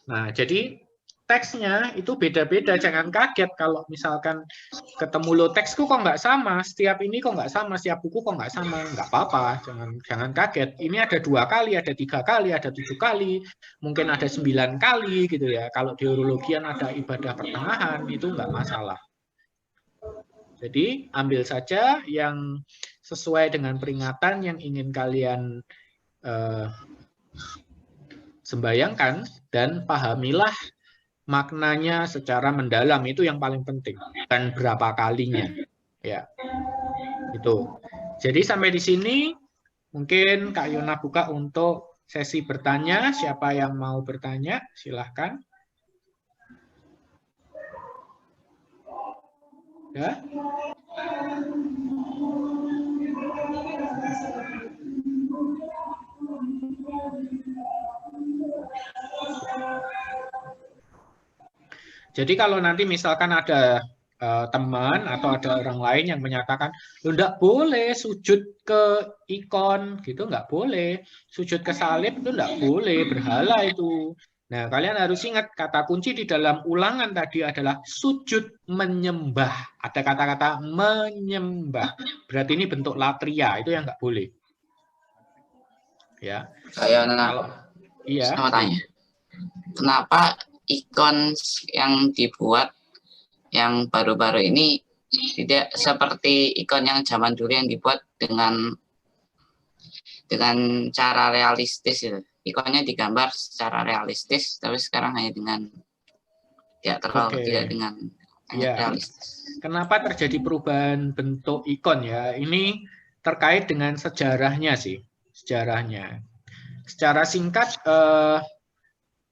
Nah, jadi teksnya itu beda-beda, jangan kaget kalau misalkan ketemu lo teksku kok nggak sama, setiap ini kok nggak sama, setiap buku kok nggak sama, nggak apa-apa, jangan kaget. Ini ada 2 kali, ada 3 kali, ada 7 kali, mungkin ada 9 kali gitu ya. Kalau di urologian ada ibadah pertengahan, itu nggak masalah. Jadi ambil saja yang sesuai dengan peringatan yang ingin kalian sembayangkan dan pahamilah maknanya secara mendalam, itu yang paling penting, dan berapa kalinya ya. Itu. Jadi sampai di sini mungkin Kak Yona buka untuk sesi bertanya. Siapa yang mau bertanya silahkan ya. Jadi kalau nanti misalkan ada teman atau ada orang lain yang menyatakan, lo enggak boleh sujud ke ikon, gitu enggak boleh. Sujud ke salib itu enggak boleh, berhala itu. Nah, kalian harus ingat kata kunci di dalam ulangan tadi adalah sujud menyembah. Ada kata-kata menyembah. Berarti ini bentuk latria, itu yang enggak boleh. Ya. Kayak iya. Sama tanya. Kenapa ikon yang dibuat yang baru-baru ini tidak seperti ikon yang zaman dulu yang dibuat dengan cara realistis itu. Ikonnya digambar secara realistis, tapi sekarang hanya dengan tidak dengan realistis. Kenapa terjadi perubahan bentuk ikon ya? Ini terkait dengan sejarahnya sih, sejarahnya. Secara singkat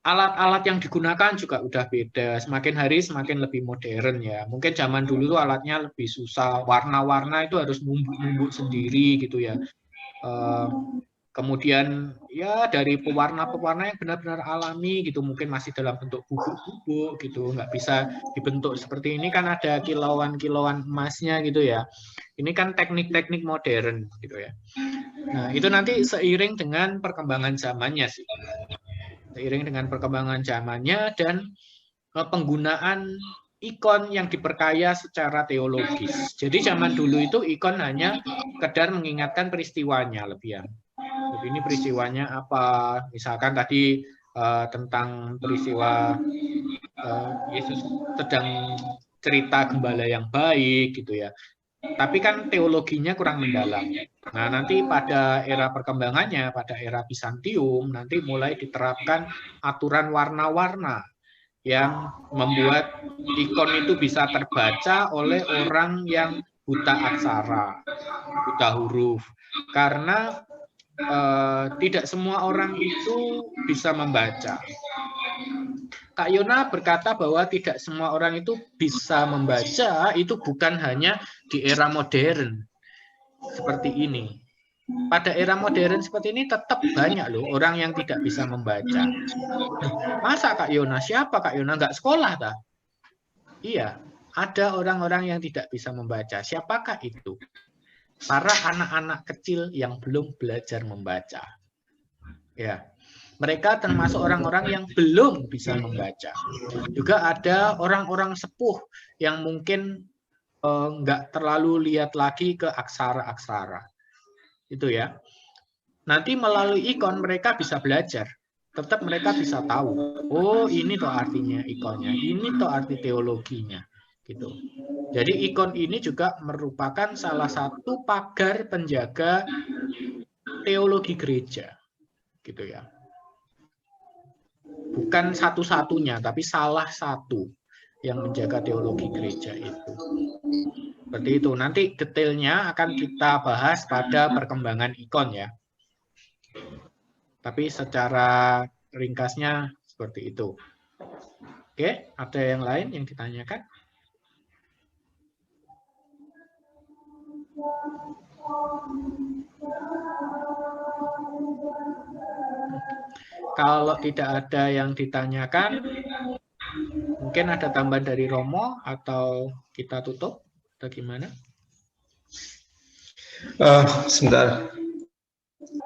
alat-alat yang digunakan juga udah beda. Semakin hari semakin lebih modern ya. Mungkin zaman dulu tuh alatnya lebih susah. Warna-warna itu harus numbuk-numbuk sendiri gitu ya. Kemudian ya dari pewarna-pewarna yang benar-benar alami gitu, mungkin masih dalam bentuk bubuk-bubuk gitu, nggak bisa dibentuk seperti ini, kan ada kilauan-kilauan emasnya gitu ya. Ini kan teknik-teknik modern gitu ya. Nah itu nanti seiring dengan perkembangan zamannya sih, seiring dengan perkembangan zamannya dan penggunaan ikon yang diperkaya secara teologis. Jadi zaman dulu itu ikon hanya sekedar mengingatkan peristiwanya lebih ya. Ini peristiwanya apa? Misalkan tadi tentang peristiwa Yesus sedang cerita gembala yang baik gitu ya. Tapi kan teologinya kurang mendalam. Nah, nanti pada era perkembangannya, pada era Bizantium, nanti mulai diterapkan aturan warna-warna yang membuat ikon itu bisa terbaca oleh orang yang buta aksara, buta huruf. Karena tidak semua orang itu bisa membaca. Kak Yona berkata bahwa tidak semua orang itu bisa membaca, itu bukan hanya di era modern seperti ini. Pada era modern seperti ini tetap banyak loh orang yang tidak bisa membaca. Masa Kak Yona? Siapa Kak Yona? Nggak sekolah tak? Iya, ada orang-orang yang tidak bisa membaca. Siapakah itu? Para anak-anak kecil yang belum belajar membaca. Ya, mereka termasuk orang-orang yang belum bisa membaca. Juga ada orang-orang sepuh yang mungkin nggak terlalu lihat lagi ke aksara-aksara. Itu ya. Nanti melalui ikon mereka bisa belajar. Tetap mereka bisa tahu. Oh, ini toh artinya ikonnya. Ini toh arti teologinya. Gitu. Jadi ikon ini juga merupakan salah satu pagar penjaga teologi gereja, gitu ya. Bukan satu-satunya, tapi salah satu yang menjaga teologi gereja itu. Seperti itu. Nanti detailnya akan kita bahas pada perkembangan ikon ya. Tapi secara ringkasnya seperti itu. Oke, ada yang lain yang ditanyakan? Kalau tidak ada yang ditanyakan, mungkin ada tambahan dari Romo atau kita tutup atau gimana? Sebentar.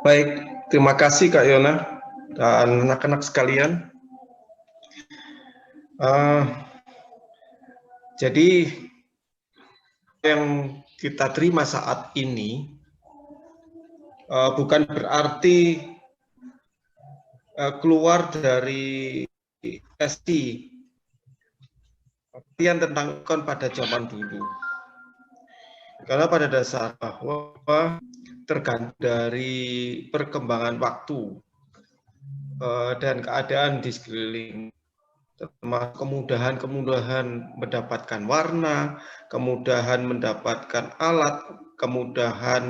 Baik, terima kasih Kak Yona dan anak-anak sekalian. Jadi yang kita terima saat ini bukan berarti keluar dari esti artian tentang ikon pada zaman dulu. Karena pada dasar bahwa tergantung dari perkembangan waktu dan keadaan di sekeliling, termasuk kemudahan mendapatkan warna, kemudahan mendapatkan alat, kemudahan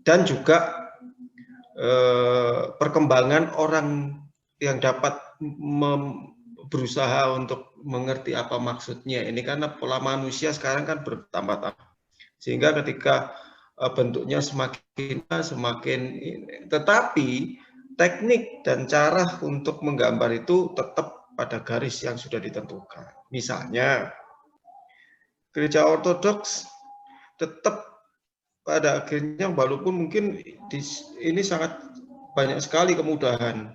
dan juga perkembangan orang yang dapat berusaha untuk mengerti apa maksudnya. Ini karena pola manusia sekarang kan bertambah-tambah, sehingga ketika bentuknya semakin tetapi teknik dan cara untuk menggambar itu tetap pada garis yang sudah ditentukan. Misalnya gereja ortodoks tetap pada akhirnya, walaupun mungkin ini sangat banyak sekali kemudahan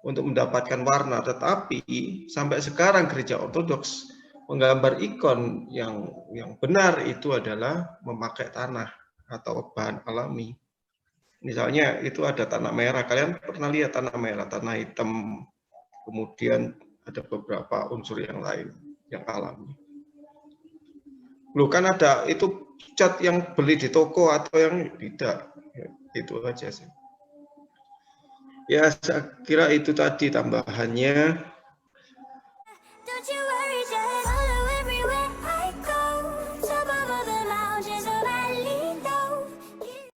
untuk mendapatkan warna, tetapi sampai sekarang gereja ortodoks menggambar ikon yang benar itu adalah memakai tanah atau bahan alami. Misalnya itu ada tanah merah, kalian pernah lihat tanah merah, tanah hitam, kemudian ada beberapa unsur yang lain yang alami. Loh, kan ada itu cat yang beli di toko atau yang tidak, itu aja sih. Ya, saya kira itu tadi tambahannya.